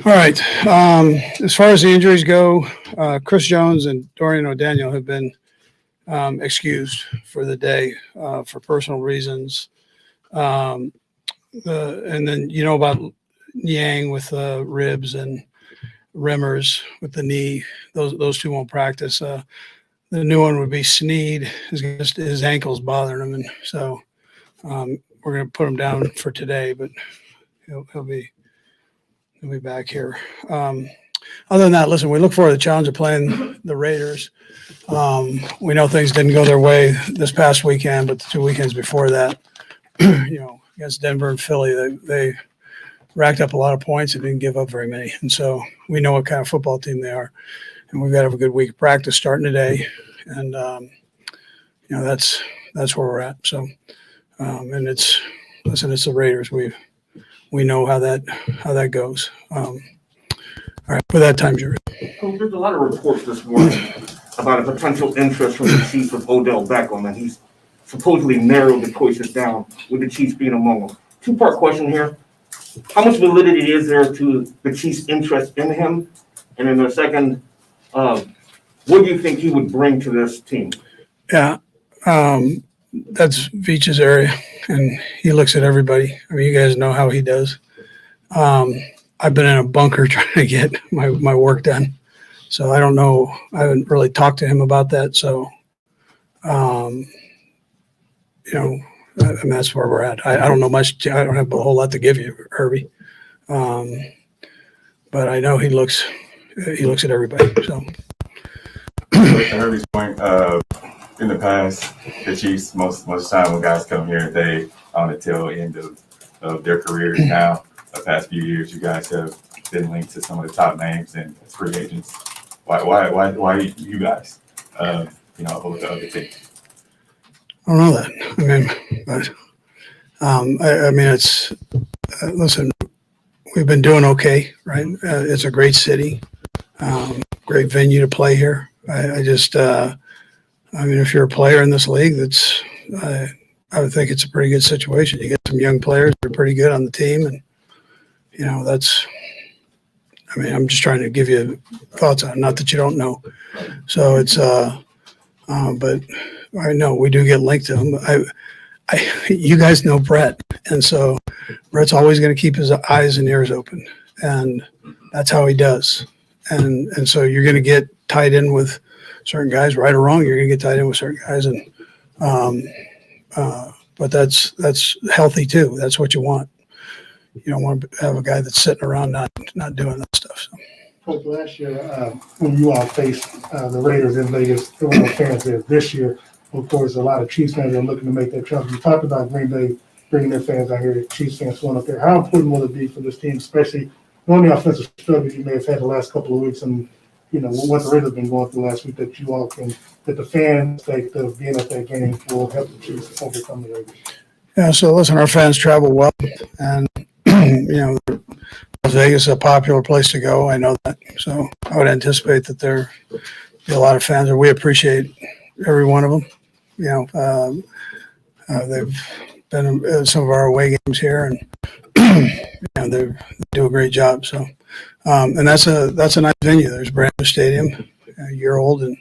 All right. As far as the injuries go, Chris Jones and Dorian O'Daniel have been excused for the day for personal reasons. And then about Yang with ribs and Remmers with the knee. Those two won't practice. The new one would be Sneed. His ankle's bothering him, and so we're going to put him down for today. But he'll be back here. Other than that, listen, we look forward to the challenge of playing the Raiders. We know things didn't go their way this past weekend, but the 2 weekends before that, against Denver and Philly, they racked up a lot of points and didn't give up very many. And so we know what kind of football team they are. And we've got to have a good week of practice starting today. And, that's where we're at. So, and it's the Raiders. We know how that goes. All right, for that time, Jerry. There's a lot of reports this morning about a potential interest from the Chiefs with Odell Beckham, and he's supposedly narrowed the choices down, with the Chiefs being among them. Two-part question here. How much validity is there to the Chiefs' interest in him? And then the second, what do you think he would bring to this team? Yeah, that's Veach's area, and he looks at everybody. I mean, you guys know how he does. I've been in a bunker trying to get my work done. So I don't know. I haven't really talked to him about that. So, and that's where we're at. I don't know much. I don't have a whole lot to give you, Herbie. But I know he looks at everybody. So, to Herbie's point, in the past, the Chiefs, most time when guys come here, they on the tail end of their careers. Now, the past few years, you guys have been linked to some of the top names and free agents. Why you guys, over the other team? I don't know that. I mean, it's listen. We've been doing okay, right? It's a great city, great venue to play here. If you're a player in this league, I would think it's a pretty good situation. You get some young players that are pretty good on the team, and I'm just trying to give you thoughts on it, not that you don't know. So it's, but I know we do get linked to him. You guys know Brett, and so Brett's always going to keep his eyes and ears open, and that's how he does. And so you're going to get tied in with certain guys, right or wrong. You're going to get tied in with certain guys, and but that's healthy too. That's what you want. You don't want to have a guy that's sitting around not doing that stuff. So. Coach, last year when you all faced the Raiders in Vegas, there were no fans there. This year, of course, a lot of Chiefs fans are looking to make that travel. You talked about Green Bay bringing their fans out here, Chiefs fans going up there. How important will it be for this team, especially on the offensive struggles you may have had the last couple of weeks, and what the Raiders have been going through last week, that the fans think that being at that game will help the Chiefs overcome the Raiders? Yeah. So listen, our fans travel well, and Las Vegas is a popular place to go. I know that. So I would anticipate that there be a lot of fans, and we appreciate every one of them. They've been in some of our away games here, and they do a great job. So, and that's a nice venue. There's a brand new stadium, a year old, and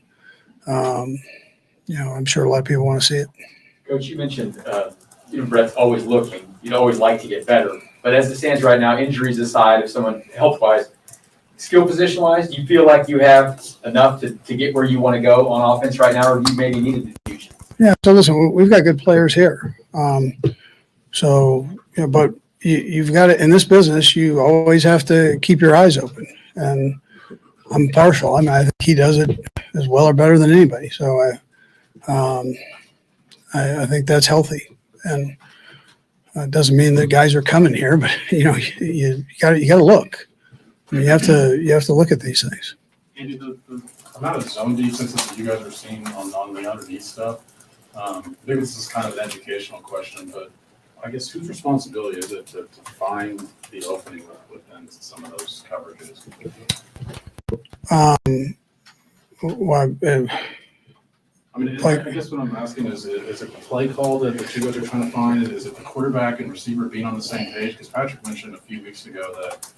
I'm sure a lot of people want to see it. Coach, you mentioned Brett's always looking. You'd always like to get better. But as it stands right now, injuries aside, if someone health-wise, skill position-wise, do you feel like you have enough to get where you want to go on offense right now, or do you maybe need a diffusion? Yeah, so listen, we've got good players here. But you've got to, in this business, you always have to keep your eyes open. And I'm partial. I think he does it as well or better than anybody. So I think that's healthy. And it doesn't mean that guys are coming here, but you got to look. I mean, you have to look at these things. Andy, the amount of zone defenses that you guys are seeing on the underneath stuff, maybe this is kind of an educational question, but I guess whose responsibility is it to find the opening within some of those coverages? I mean, Like- I guess what I'm asking is it the play call that you guys are trying to find? Is it the quarterback and receiver being on the same page? Because Patrick mentioned a few weeks ago that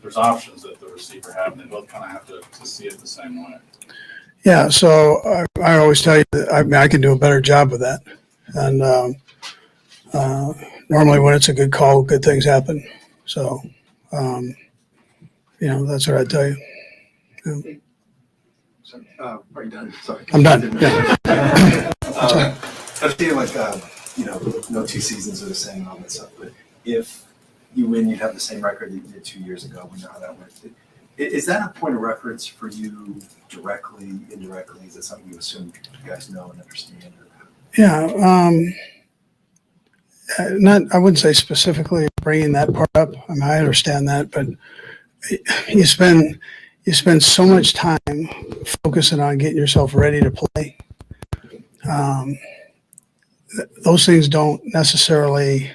there's options that the receiver have, and they both kind of have to see it the same way. Yeah, so I always tell you that I can do a better job with that. And normally when it's a good call, good things happen. So, that's what I tell you. Are you done? Sorry. I'm done. Yeah. I feel like, no two seasons are the same and all that stuff, but if you win, you'd have the same record that you did 2 years ago. We know how that went. Is that a point of reference for you directly, indirectly? Is that something you assume you guys know and understand? Yeah. I wouldn't say specifically bringing that part up. I mean, I understand that, but you spend so much time focusing on getting yourself ready to play. Those things don't necessarily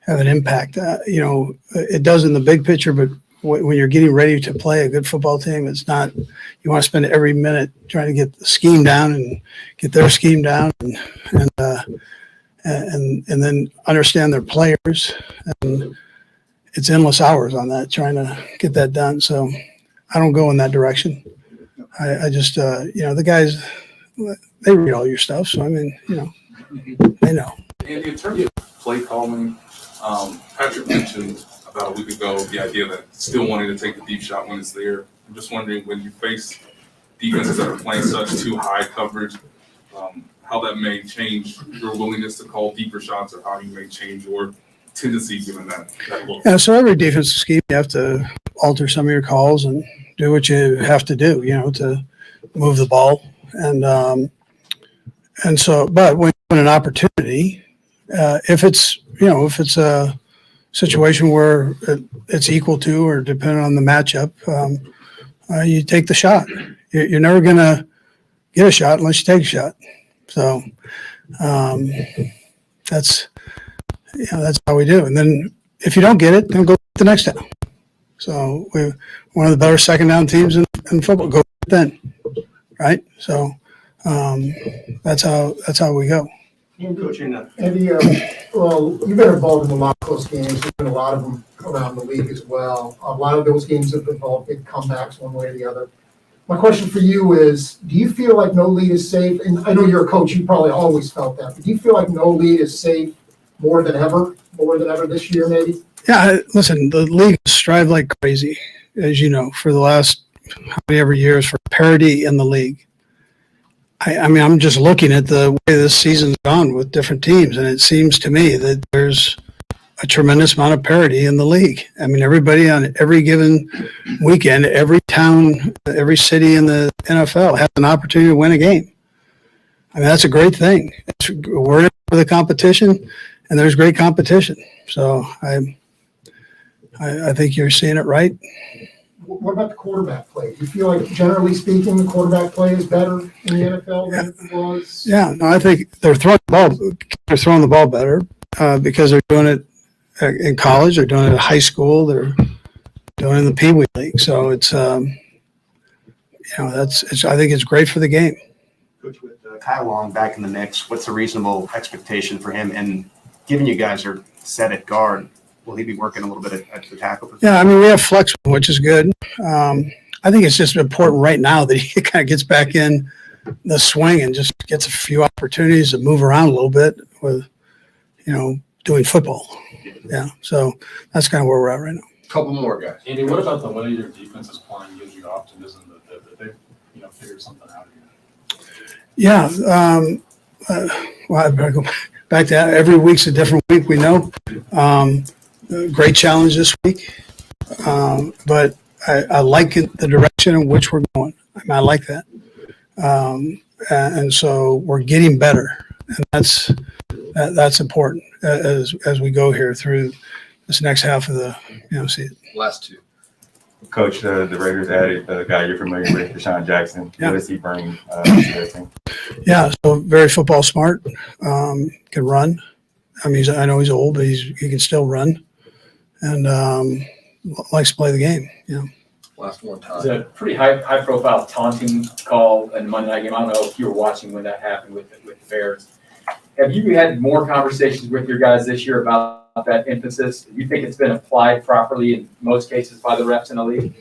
have an impact. It does in the big picture, but when you're getting ready to play a good football team, it's not. You want to spend every minute trying to get the scheme down and get their scheme down, and then understand their players. And it's endless hours on that, trying to get that done. So I don't go in that direction. I just, the guys, they read all your stuff. So, I mean, they know. And in terms of play calling, Patrick mentioned about a week ago the idea that still wanting to take the deep shot when it's there. I'm just wondering, when you face defenses that are playing such too high coverage, how that may change your willingness to call deeper shots, or how you may change your tendency given that look. Yeah, so every defensive scheme, you have to alter some of your calls and do what you have to do, to move the ball. And so, but when an opportunity, if it's a situation where it's equal to or depending on the matchup, you take the shot. You're never going to get a shot unless you take a shot. So that's how we do. And then if you don't get it, then go the next down. So we're one of the better second down teams in football. Go then, right? So that's how we go. Andy, well, you've been involved in a lot of close games. There's been a lot of them around the league as well. A lot of those games have involved big comebacks one way or the other. My question for you is, do you feel like no lead is safe? And I know you're a coach, you probably always felt that, but do you feel like no lead is safe more than ever this year maybe? Yeah, listen, the league has strived like crazy, as you know, for the last how many ever years for parity in the league. I mean, I'm just looking at the way this season's gone with different teams, and it seems to me that there's a tremendous amount of parity in the league. I mean, everybody on every given weekend, every town, every city in the NFL has an opportunity to win a game. I mean, that's a great thing. We're in for the competition, and there's great competition. So I think you're seeing it right. What about the quarterback play? Do you feel like, generally speaking, the quarterback play is better in the NFL than it was? Yeah, no, I think they're throwing the ball better because they're doing it in college, they're doing it at high school, they're doing it in the Pee Wee League. So it's, I think it's great for the game. Coach, with Kyle Long back in the mix, what's a reasonable expectation for him? And given you guys are set at guard, will he be working a little bit at the tackle position? Yeah, I mean, we have flex, which is good. I think it's just important right now that he kind of gets back in the swing and just gets a few opportunities to move around a little bit with, doing football. Yeah, so that's kind of where we're at right now. Couple more guys. Andy, what about the way your defense is playing gives you optimism that they figured something out here? Yeah, well, I better go back to that. Every week's a different week, we know. Great challenge this week, but I like the direction in which we're going. I mean, I like that, and so we're getting better, and that's important as we go here through this next half of the season. Last two. Coach, the Raiders added a guy you're familiar with, Deshaun Jackson. Yeah. What does he bring to their team? Yeah, so very football smart, can run. I mean, I know he's old, but he can still run, and likes to play the game. last one It was time. a pretty high profile taunting call in the Monday night game. I don't know if you were watching when that happened with the Bears. Have you had more conversations with your guys this year about that emphasis? Do you think it's been applied properly in most cases by the refs in the league?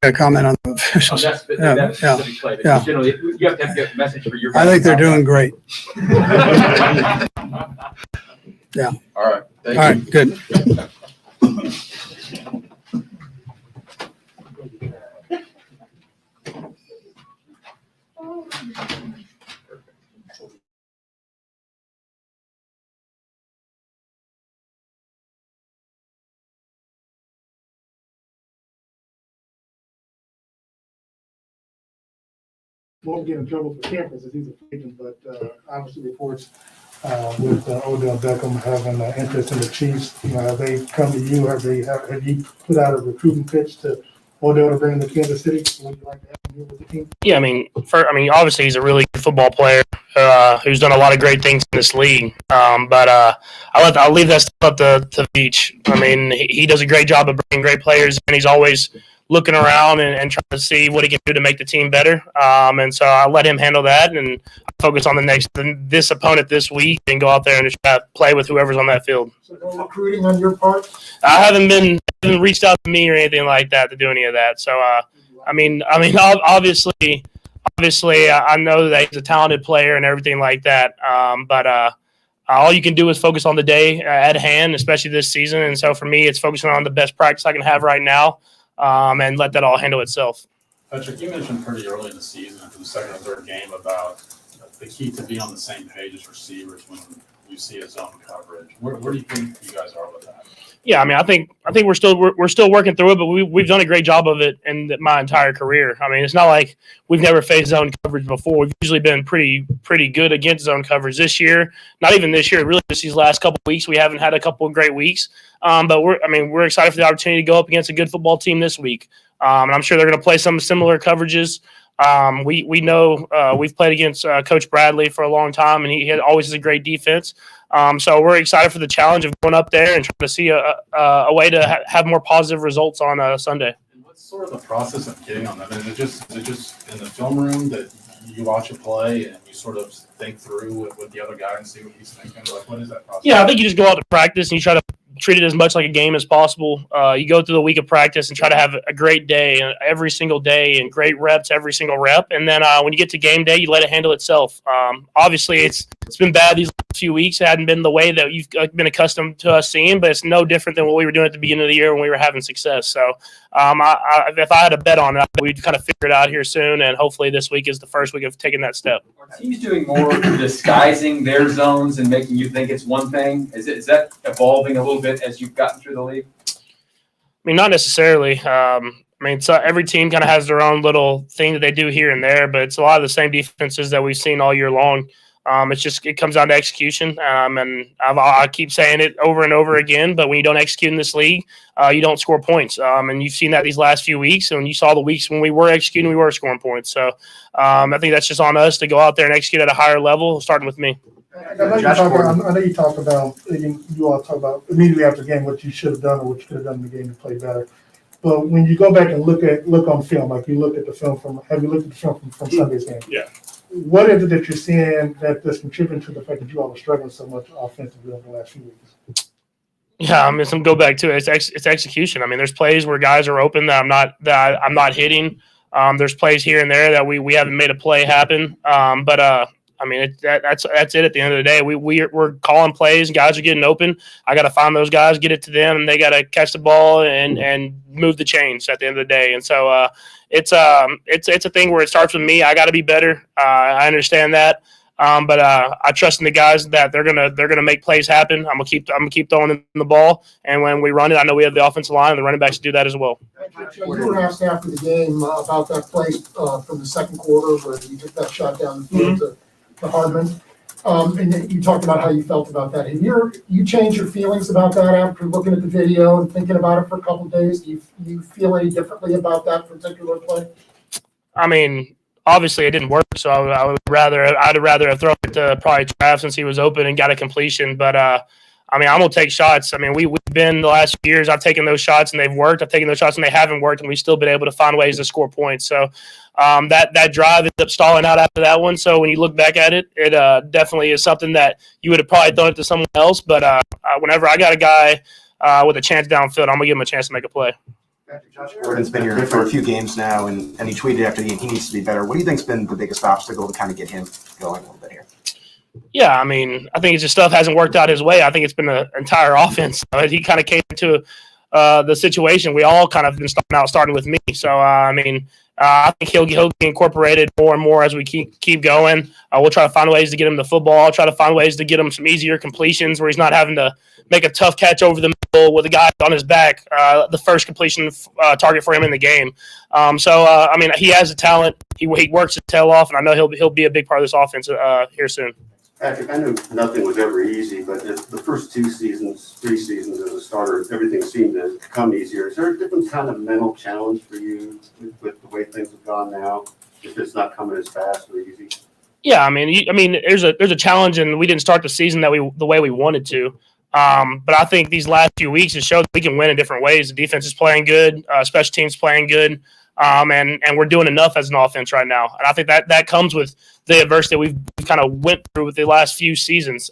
A comment on the On officials. that specific play, but yeah. generally, you have to get a message for your I guys. think they're doing great. All right, All thank you. right, good. Won't get in trouble for campus as he's a free agent, but obviously reports with Odell Beckham having interest in the Chiefs. Have they come to you? Have you put out a recruiting pitch to Odell to bring him to Kansas City? Would you like to have him here with the team? Yeah, obviously he's a really good football player who's done a lot of great things in this league. But I'll leave that stuff up to Beach. I mean, he does a great job of bringing great players, and he's always looking around and trying to see what he can do to make the team better. And so I'll let him handle that and focus on this opponent this week and go out there and just try to play with whoever's on that field. So no recruiting on your part? I haven't reached out to me or anything like that to do any of that. So obviously, I know that he's a talented player and everything like that. But all you can do is focus on the day at hand, especially this season. And so for me, it's focusing on the best practice I can have right now, and let that all handle itself. Patrick, you mentioned pretty early in the season, after the second or third game, about the key to be on the same page as receivers when you see a zone coverage. Where do you think you guys are with that? Yeah, I think we're still working through it, but we've done a great job of it in my entire career. I mean, it's not like we've never faced zone coverage before. We've usually been pretty good against zone coverage. This year, not even this year, really just these last couple of weeks, we haven't had a couple of great weeks. But we're excited for the opportunity to go up against a good football team this week. And I'm sure they're going to play some similar coverages. We know we've played against Coach Bradley for a long time, and he always has a great defense. So we're excited for the challenge of going up there and trying to see a way to have more positive results on Sunday. And what's sort of the process of getting on them? Is it just in the film room that you watch a play and you sort of think through with the other guy and see what he's thinking? Like, what is that process? Yeah, I think you just go out to practice and you try to treat it as much like a game as possible. You go through the week of practice and try to have a great day every single day and great reps every single rep. And then when you get to game day, you let it handle itself. Obviously, it's been bad these last few weeks. It hadn't been the way that you've been accustomed to us seeing, but it's no different than what we were doing at the beginning of the year when we were having success. So if I had a bet on it, we'd kind of figure it out here soon, and hopefully this week is the first week of taking that step. Are teams doing more disguising their zones and making you think it's one thing? Is that evolving a little bit as you've gotten through the league? I mean, not necessarily. So every team kind of has their own little thing that they do here and there, but it's a lot of the same defenses that we've seen all year long. It comes down to execution, and I keep saying it over and over again. But when you don't execute in this league, you don't score points. And you've seen that these last few weeks, and you saw the weeks when we were executing, we were scoring points. So I think that's just on us to go out there and execute at a higher level, starting with me. I know you talked about, you all talk about immediately after the game what you should have done or what you could have done in the game to play better. But when you go back and look on film, like you look at the film have you looked at the film from Sunday's game? Yeah. What is it that you're seeing that's contributing to the fact that you all are struggling so much offensively over the last few weeks? Yeah, some go back to it. It's execution. I mean, there's plays where guys are open that I'm not hitting. There's plays here and there that we haven't made a play happen. That's it. At the end of the day, we're calling plays. Guys are getting open. I got to find those guys, get it to them, and they got to catch the ball and move the chains at the end of the day. And so it's a thing where it starts with me. I got to be better. I understand that, but I trust in the guys that they're gonna make plays happen. I'm gonna keep throwing them the ball, and when we run it, I know we have the offensive line and the running backs to do that as well. You were asked after the game about that play from the second quarter where you took that shot down the field to Hardman. And you talked about how you felt about that. Have you changed your feelings about that after looking at the video and thinking about it for a couple of days? Do you feel any differently about that particular play? I mean, obviously it didn't work, so I'd rather have thrown it to probably Trav since he was open and got a completion. But I mean, I'm going to take shots. I mean, we've been the last few years, I've taken those shots and they've worked. I've taken those shots and they haven't worked, and we've still been able to find ways to score points. So that drive ended up stalling out after that one. So when you look back at it, it definitely is something that you would have probably thrown it to someone else. But whenever I got a guy with a chance downfield, I'm going to give him a chance to make a play. Josh Gordon's been here for a few games now, and he tweeted after the game he needs to be better. What do you think's been the biggest obstacle to kind of get him going a little bit here? Yeah, I mean, I think it's just stuff hasn't worked out his way. I think it's been an entire offense. He kind of came into the situation. We all kind of been starting with me. So, I mean, I think he'll be incorporated more and more as we keep going. We'll try to find ways to get him the football. I'll try to find ways to get him some easier completions where he's not having to make a tough catch over the middle with a guy on his back, the first completion target for him in the game. I mean, he has the talent. He works his tail off, and I know he'll be a big part of this offense here soon. Patrick, I knew nothing was ever easy, but the first 3 seasons as a starter, everything seemed to come easier. Is there a different kind of mental challenge for you with the way things have gone now, if it's not coming as fast or easy? Yeah, I mean, there's a challenge, and we didn't start the season the way we wanted to. But I think these last few weeks have showed that we can win in different ways. The defense is playing good, special teams playing good, and we're doing enough as an offense right now. And I think that comes with the adversity we've kind of went through with the last few seasons.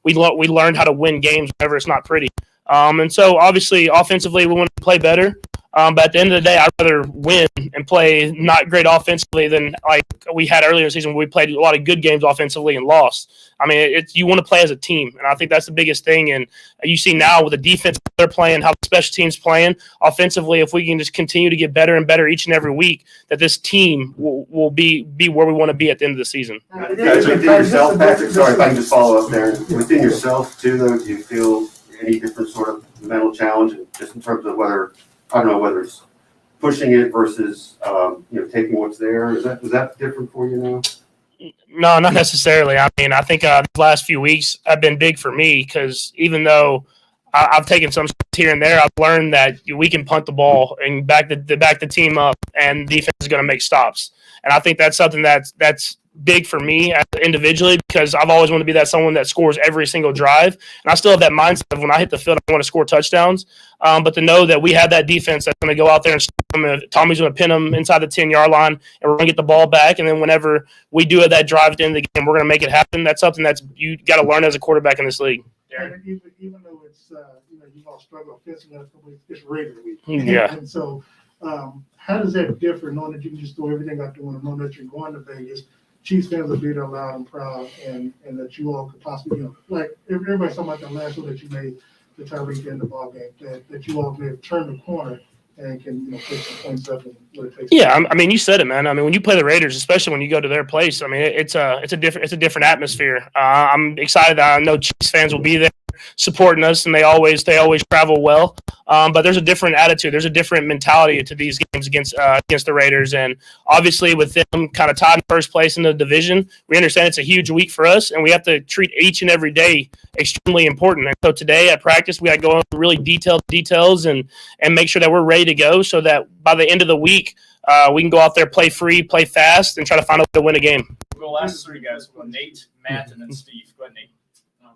We learned how to win games whenever it's not pretty. And so obviously offensively we want to play better. But at the end of the day, I'd rather win and play not great offensively than like we had earlier in the season where we played a lot of good games offensively and lost. I mean, you want to play as a team, and I think that's the biggest thing. And you see now with the defense they're playing, how the special teams playing offensively, if we can just continue to get better and better each and every week, that this team will be where we want to be at the end of the season. Within yourself, Patrick, sorry if I can just follow up there. Within yourself too, though, do you feel any different sort of mental challenge, just in terms of whether it's pushing it versus taking what's there? Is that different for you now? No, not necessarily. I mean, I think the last few weeks have been big for me because even though I've taken some shots here and there, I've learned that we can punt the ball and back the team up, and defense is going to make stops. And I think that's something that's big for me individually because I've always wanted to be that someone that scores every single drive. And I still have that mindset of when I hit the field, I want to score touchdowns. But to know that we have that defense that's going to go out there and stop them, and Tommy's going to pin them inside the 10-yard line, and we're going to get the ball back. And then whenever we do that drive at the end of the game, we're going to make it happen. That's something that's you got to learn as a quarterback in this league. And even though it's you all struggle offensively, it's Raider week. Yeah. And so, how does that differ, knowing that you can just throw everything out the window, knowing that you're going to Vegas? Chiefs fans will be there loud and proud, and that you all could possibly, like everybody's talking about that last one that you made, the Tyreek in the ball game, that you all may have turned the corner and can take some points up and what it takes. Yeah, I mean, you said it, man. I mean, when you play the Raiders, especially when you go to their place, I mean, it's a different atmosphere. I'm excited that I know Chiefs fans will be there supporting us, and they always travel well. But there's a different attitude, there's a different mentality to these games against the Raiders, and obviously with them kind of tied in first place in the division, we understand it's a huge week for us, and we have to treat each and every day extremely important. And so today at practice, we got to go into really detailed details and make sure that we're ready to go, so that by the end of the week, we can go out there, play free, play fast, and try to find a way to win a game. We'll go last 3 guys. We'll go Nate, Matt, and then Steve. Go ahead, Nate.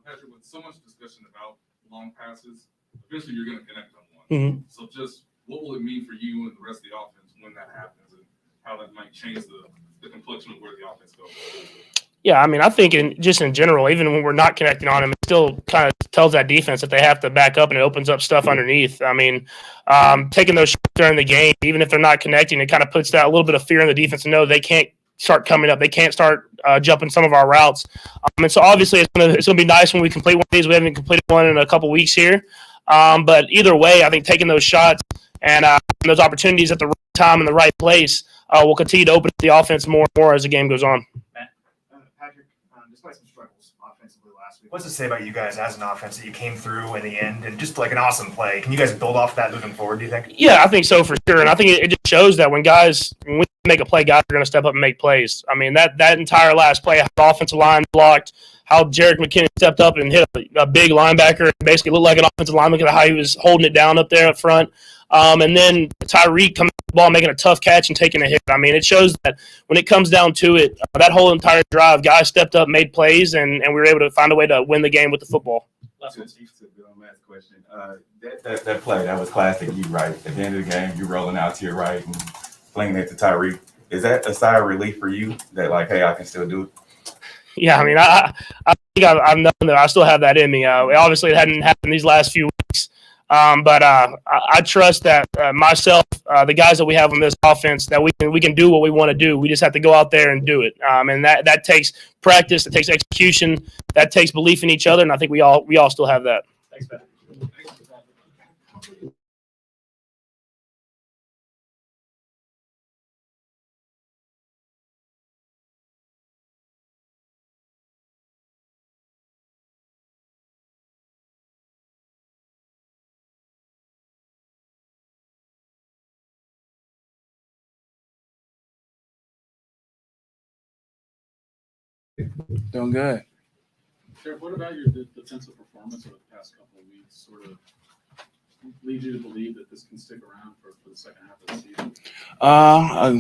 Patrick, with so much discussion about long passes, eventually you're going to connect on one. Mm-hmm. So just what will it mean for you and the rest of the offense when that happens, and how that might change the complexion of where the offense goes? Yeah, I mean, I think in general, even when we're not connecting on them, it still kind of tells that defense that they have to back up, and it opens up stuff underneath. I mean, taking those shots during the game, even if they're not connecting, it kind of puts that a little bit of fear in the defense to know they can't start coming up. They can't start jumping some of our routes. And so obviously it's gonna be nice when we complete one of these. We haven't completed one in a couple weeks here. But either way, I think taking those shots and those opportunities at the right time in the right place will continue to open up the offense more and more as the game goes on. Patrick, despite some struggles offensively last week, what's it say about you guys as an offense that you came through in the end and just like an awesome play? Can you guys build off that moving forward, do you think? Yeah, I think so for sure. And I think it just shows that when we make a play, guys are going to step up and make plays. I mean, that entire last play, how the offensive line blocked, how Jerick McKinnon stepped up and hit a big linebacker, basically looked like an offensive lineman, look at how he was holding it down up there up front. And then Tyreek coming to the ball, making a tough catch and taking a hit. I mean, it shows that when it comes down to it, that whole entire drive, guys stepped up, made plays, and we were able to find a way to win the game with the football. That's what Steve said. Last question. That play, that was classic. You right at the end of the game, you rolling out to your right and flinging it to Tyreek. Is that a sigh of relief for you? That like, hey, I can still do it. Yeah, I mean, I think I've known that I still have that in me. Obviously, it hadn't happened these last few weeks, but I trust that myself, the guys that we have on this offense, that we can do what we want to do. We just have to go out there and do it, and that takes practice, it takes execution, that takes belief in each other, and I think we all still have that. Thanks, Ben. Doing good. Sheriff, what about your defensive performance over the past couple of weeks sort of leads you to believe that this can stick around for the second half of the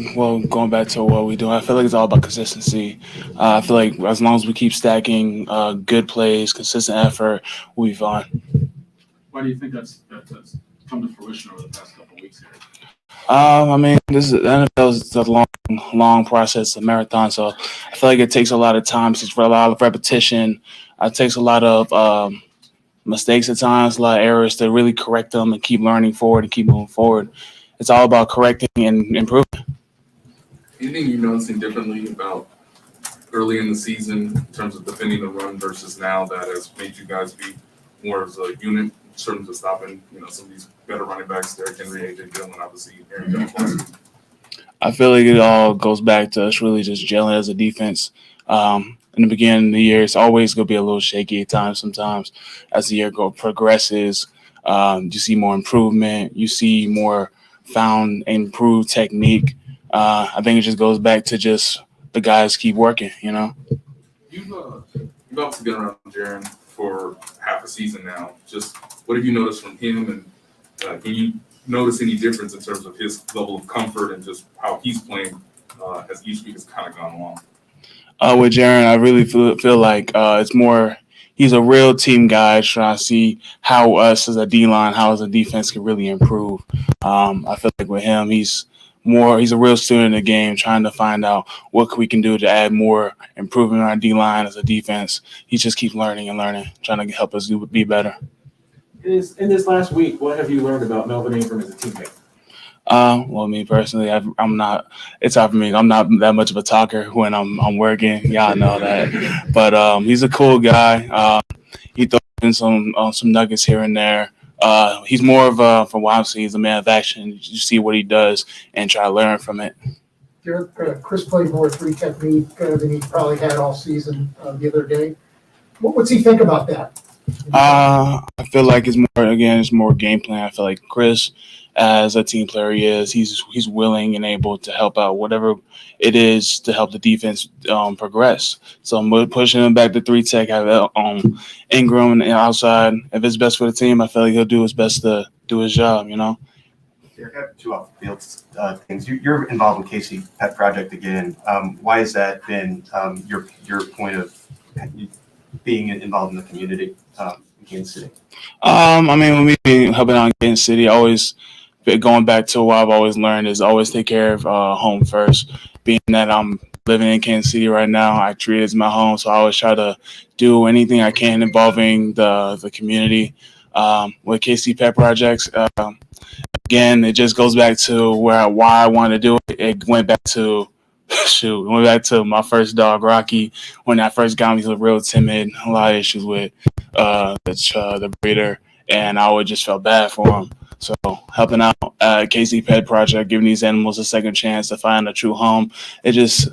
season? Well, going back to what we do, I feel like it's all about consistency. I feel like as long as we keep stacking good plays, consistent effort, we'll be fine. Why do you think that's come to fruition over the past couple of weeks here? I mean, this is the NFL is a long process, a marathon. So I feel like it takes a lot of time, it takes a lot of repetition. It takes a lot of mistakes at times, a lot of errors to really correct them and keep learning forward and keep moving forward. It's all about correcting and improving. Anything you're noticing differently about early in the season in terms of defending the run versus now that has made you guys be more as a unit in terms of stopping, some of these better running backs, Derrick Nnadi, AJ Dillon, obviously, Aaron Jones? I feel like it all goes back to us really just gelling as a defense. In the beginning of the year, it's always going to be a little shaky at times. Sometimes as the year progresses, you see more improvement. You see more found and improved technique. I think it just goes back to just the guys keep working, You've obviously been around Jaron for half a season now. Just what have you noticed from him, and can you notice any difference in terms of his level of comfort and just how he's playing as each week has kind of gone along? With Jaron, I really feel like it's more he's a real team guy trying to see how us as a D-line, how as a defense can really improve. I feel like with him, he's a real student in the game, trying to find out what we can do to add more improvement in our D-line as a defense. He just keeps learning and learning, trying to help us be better. In this last week, what have you learned about Melvin Ingram as a teammate? Well, me personally, I'm not. It's hard for me. I'm not that much of a talker when I'm working. Y'all know that. But he's a cool guy. He throws in some nuggets here and there. He's more of from what I've seen, he's a man of action. You see what he does and try to learn from it. Chris played more 3 technique than he probably had all season the other day. What's he think about that? I feel like it's more game plan. I feel like Chris, as a team player he is, he's willing and able to help out whatever it is to help the defense progress. So I'm pushing him back to 3 tech, have Ingram and outside. If it's best for the team, I feel like he'll do his best to do his job, Derrick, I have 2 off the field things. You're involved in Casey Pet Project again. Why has that been your point of being involved in the community in Kansas City? I mean, when we been helping out in Kansas City, going back to what I've always learned is always take care of home first. Being that I'm living in Kansas City right now, I treat it as my home, so I always try to do anything I can involving the community. With KC Pet Projects, again, it just goes back to why I wanted to do it. It went back to my first dog, Rocky. When I first got him, he was real timid, a lot of issues with the breeder, and I always just felt bad for him. So helping out KC Pet Project, giving these animals a second chance to find a true home, it's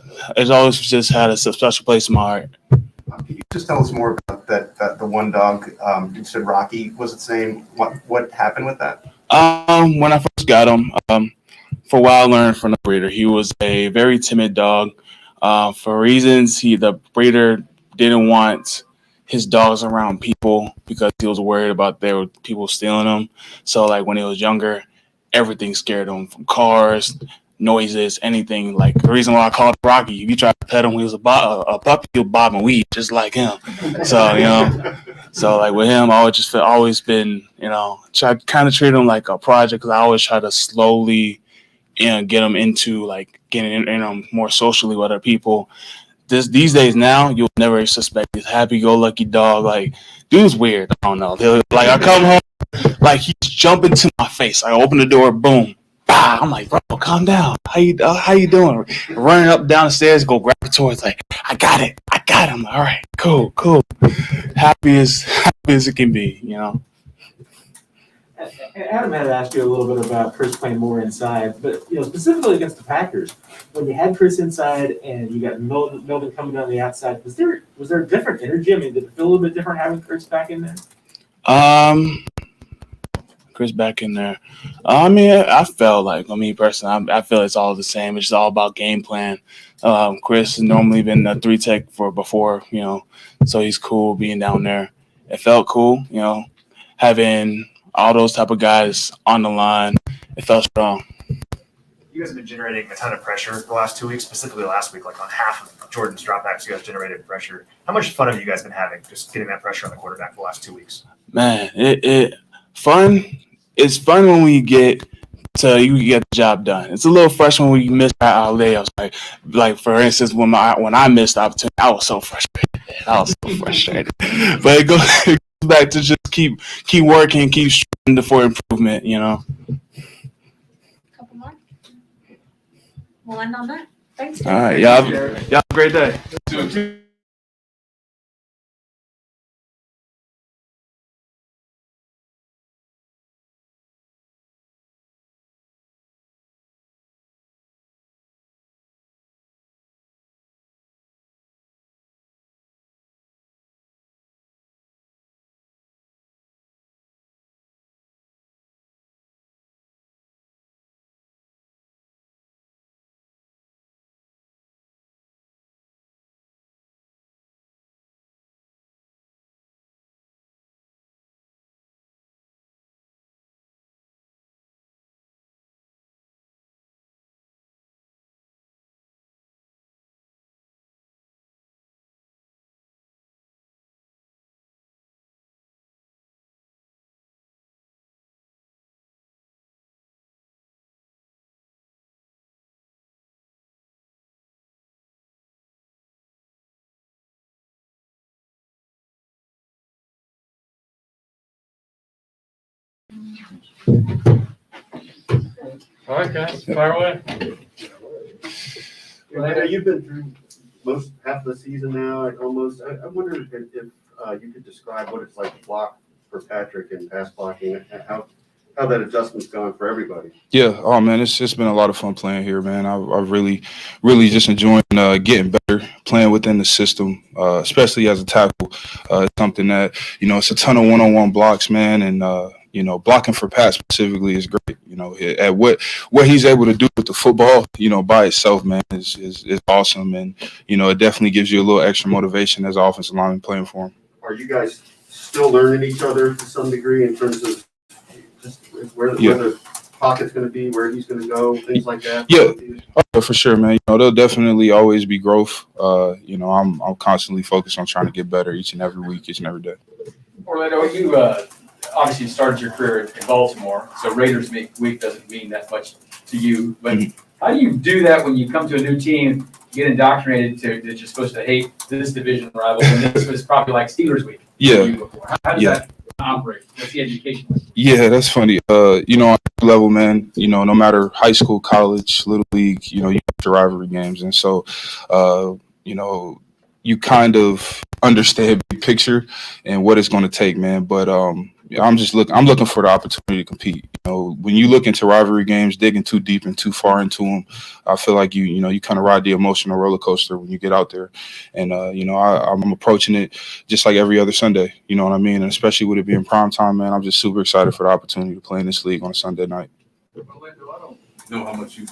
always just had a special place in my heart. Can you just tell us more about that the one dog you said Rocky was the same? What happened with that? When I first got him, for a while I learned from the breeder, he was a very timid dog. For reasons the breeder didn't want his dogs around people because he was worried about people stealing them. So like when he was younger, everything scared him, from cars, noises, anything. Like the reason why I called Rocky, if you try to pet him when he was a puppy, he'll bob and weave just like him. So So like with him, I always been, try kind of treat him like a project, because I always try to slowly, get him into like getting in more socially with other people. These days now, you'll never suspect this happy-go-lucky dog. Like, dude's weird. I don't know. Like, I come home, like he's jumping to my face. I open the door, boom. Bah! I'm like, bro, calm down. How you doing? Running up down the stairs, go grab the toys. Like, I got it. I'm like, all right, cool. Happy as it can be, Adam had asked you a little bit about Chris playing more inside, but specifically against the Packers, when you had Chris inside and you got Melvin coming down the outside, was there a different energy? I mean, did it feel a little bit different having Chris back in there? Chris back in there. I mean, I felt like, me personally, I feel it's all the same. It's just all about game plan. Chris has normally been a 3-tech before, so he's cool being down there. It felt cool, having all those type of guys on the line. It felt strong. You guys have been generating a ton of pressure the last 2 weeks, specifically last week, like on half of Jordan's dropbacks, you guys generated pressure. How much fun have you guys been having just getting that pressure on the quarterback the last 2 weeks? Man, fun. It's fun when we get you get the job done. It's a little frustrating when we miss our layups. Like for instance, when I missed the opportunity, I was so frustrated. But it goes back to just keep working, keep striving for improvement. Couple more. We'll end on that. Thanks. All right, y'all have a great day. All right, guys, fire away. I know you've been through half the season now, almost. I wonder if you could describe what it's like to block for Patrick and pass blocking, and how that adjustment's going for everybody. Yeah, oh man, it's just been a lot of fun playing here, man. I've really just enjoying getting better, playing within the system, especially as a tackle. It's something that, it's a ton of one-on-one blocks, man, and blocking for pass specifically is great. At what he's able to do with the football, by itself, man, is awesome, and it definitely gives you a little extra motivation as an offensive lineman playing for him. Are you guys still learning each other to some degree in terms of just where the pocket's going to be, where he's going to go, things like that? Yeah, for sure, man. There'll definitely always be growth. I'm constantly focused on trying to get better each and every week, each and every day. Orlando, you obviously started your career in Baltimore, so Raiders week doesn't mean that much to you. But how do you do that when you come to a new team, get indoctrinated that you're supposed to hate this division rival, and this was probably like Steelers week? Yeah. How does that operate? What's the education like? Yeah, that's funny. On that level, man, no matter high school, college, little league, you have your rivalry games. And so, you kind of understand big picture and what it's going to take, man. But I'm looking for the opportunity to compete. When you look into rivalry games, digging too deep and too far into them, I feel like you kind of ride the emotional roller coaster when you get out there. And I'm approaching it just like every other Sunday. You know what I mean? And especially with it being prime time, man, I'm just super excited for the opportunity to play in this league on a Sunday night. Orlando, I don't know how much you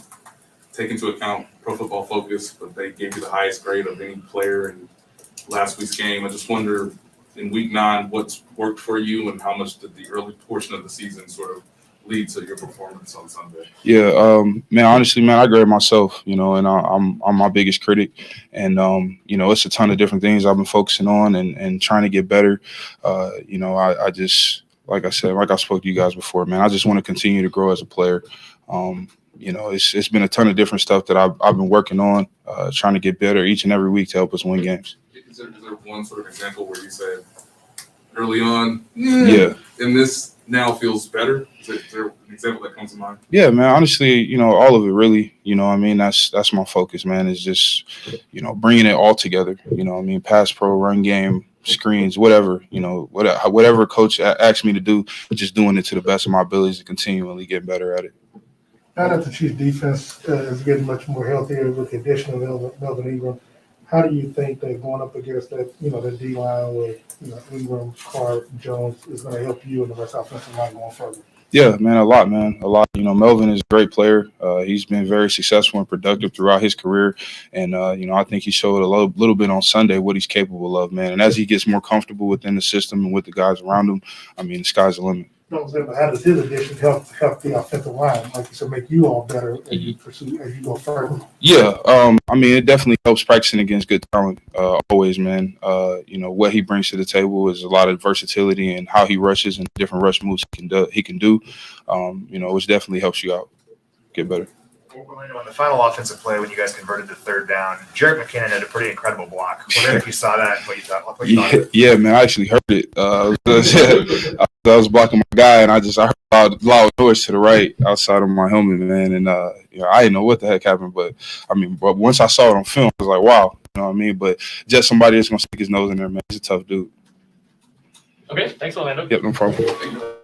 take into account Pro Football Focus, but they gave you the highest grade of any player in last week's game. I just wonder, in week 9, what's worked for you, and how much did the early portion of the season sort of lead to your performance on Sunday? Yeah, man, honestly, man, I grade myself, you know, and I'm my biggest critic. And, you know, it's a ton of different things I've been focusing on and trying to get better. You know, I just, like I said, like I spoke to you guys before, man, I just want to continue to grow as a player. You know, it's been a ton of different stuff that I've been working on, trying to get better each and every week to help us win games. Is there one sort of example where you said early on, Yeah. and this now feels better? Is there an example that comes to mind? Yeah, man, honestly, you know, all of it really, you know what I mean? That's my focus, man, is just, you know, bringing it all together, you know what I mean? Pass pro, run game, screens, whatever, you know, whatever coach asks me to do, just doing it to the best of my abilities and continually get better at it. Now that the Chiefs defense is getting much more healthier with the addition of Melvin Ingram, how do you think that going up against that, you know, the D line with, you know, Ingram, Clark, Jones is going to help you and the rest of the offensive line going further? Yeah, man, a lot, man, a lot. You know, Melvin is a great player. He's been very successful and productive throughout his career, and you know, I think he showed a little bit on Sunday what he's capable of, man. And as he gets more comfortable within the system and with the guys around him, I mean, the sky's the limit. No, but how does his addition help the offensive line, like you said, make you all better as you go further? Yeah, I mean, it definitely helps practicing against good talent. Always, man. You know what he brings to the table is a lot of versatility and how he rushes and different rush moves he can do. You know, which definitely helps you out, get better. On the final offensive play, when you guys converted to third down, Jarrett McKinnon had a pretty incredible block. Wondering if you saw that and what you thought. Yeah, man, I actually heard it. I was blocking my guy, and I heard loud noise to the right outside of my helmet, man. And you know, I didn't know what the heck happened, but I mean, but once I saw it on film, I was like, wow, you know what I mean? But just somebody that's gonna stick his nose in there, man. He's a tough dude. Okay, thanks, Orlando. Yep, no problem.